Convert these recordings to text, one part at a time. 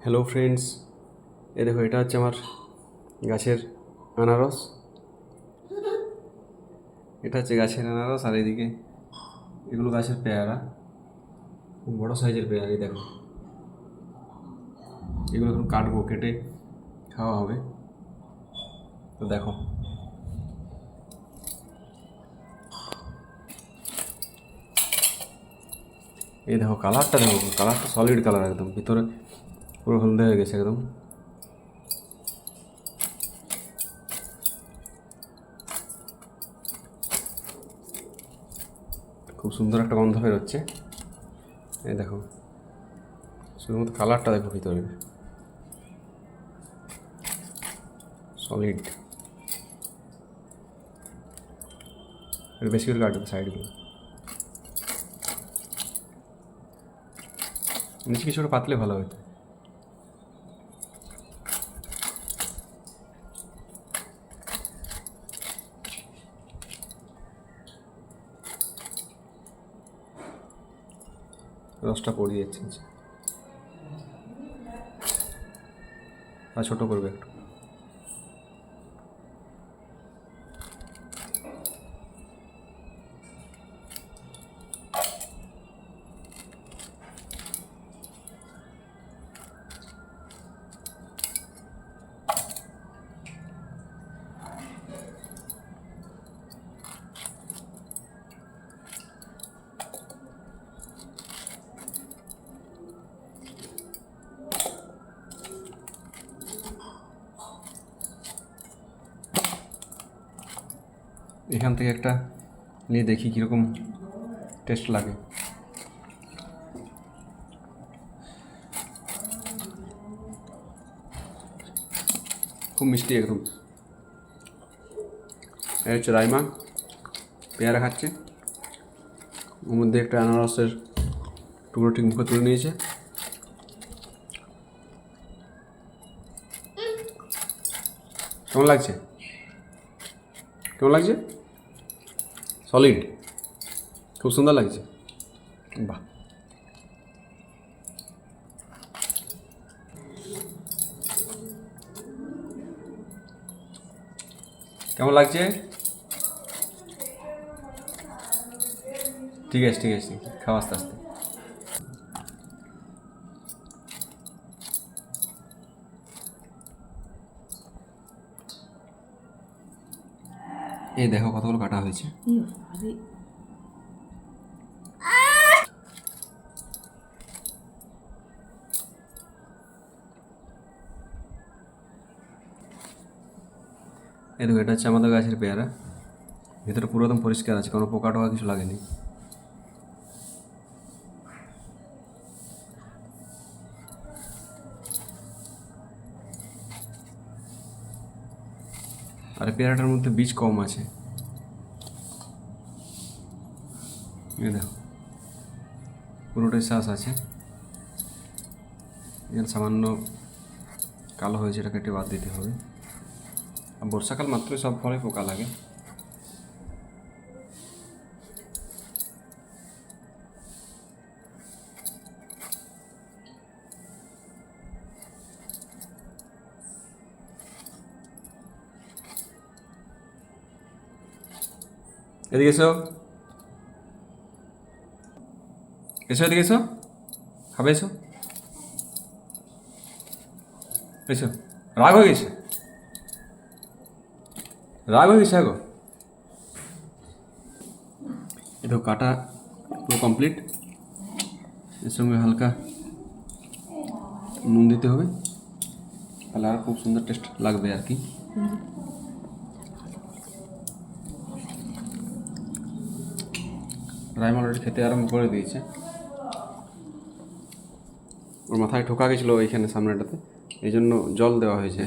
Hello friends, দেখো এটা হচ্ছে আমার গাছের আনারস। এটা হচ্ছে গাছের আনারস, আর এদিকে এগুলো গাছের পেয়ারা, বড় সাইজের পেয়ারা। এই দেখো, এগুলো এখন কাটবো, কেটে খাওয়া হবে। তো দেখো, এই দেখো কালারটা, দেখো কালারটা সলিড কালার, একদম ভিতরে পুরো হলদে হয়ে গেছে একদম। খুব সুন্দর একটা গন্ধ বেরোচ্ছে। এই দেখো, শুধুমাত্র কালারটা দেখো, ভিতরে সলিড। বেশি করে কাটবে সাইডগুলো, নিচে কিছু পাতলে ভালো হতো। রসটা পড়িয়ে যাচ্ছে, আর ছোটো করবে একটু। এখান থেকে একটা নিয়ে দেখি কীরকম টেস্ট লাগে। খুব মিষ্টি একদম। এই হচ্ছে রাইমা, পেয়ারা খাচ্ছে, ওর মধ্যে একটা আনারসের টুকরো ঠিক মুখে তুলে নিয়েছে। কেমন লাগছে? কেমন লাগছে? সলিড, খুব সুন্দর লাগছে। বাহ, কেমন লাগছে? ঠিক আছে ঠিক আছে, খাও আস্তে আস্তে। এই দেখো কতগুলো কাটা হয়েছে। এই দেখো, এটা হচ্ছে আমাদের গাছের পেয়ারা, ভিতরে পুরো একদম পরিষ্কার আছে, কোনো পোকা টোকা কিছু লাগেনি। আর পেয়ারাটার মধ্যে বীজ কম আছে। এই দেখো, পুরোটাই শ্বাস আছে। এখানে সামান্য কালো হয়েছে, এটা কেটে বাদ দিতে হবে। আর বর্ষাকাল মাত্রই সব ফলে পোকা লাগে। এদিকে এসো, এসো এদিকে এসো, খাবে এসো, এসো। রাগ হয়ে গেছে, রাগ হয়ে গেছে গো। এ তো কাটা পুরো কমপ্লিট। এর সঙ্গে হালকা নুন দিতে হবে, তাহলে আর খুব সুন্দর টেস্ট লাগবে আর কি। রাইমা অলরেডি খেতে আরম্ভ করে দিয়েছে। ওর মাথায় ঠোকা গেছিলো ওইখানে সামনেটাতে, এই জন্য জল দেওয়া হয়েছে।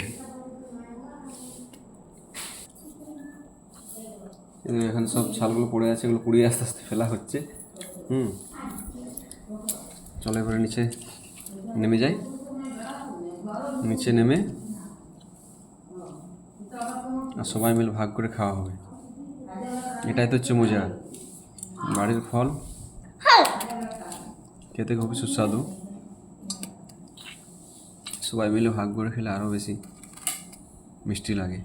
এখানে সব ছালগুলো পড়ে আছে, এগুলো পুড়িয়ে আস্তে আস্তে ফেলা হচ্ছে। চলো এবারে নিচে নেমে যাই। নিচে নেমে আর সবাই মিলে ভাগ করে খাওয়া হবে। এটাই তো হচ্ছে মজা, বাড়ির ফল, খেতে খুবই সুস্বাদু। সবাই মিলে ভাগ করে খেলে আরও বেশি মিষ্টি লাগে।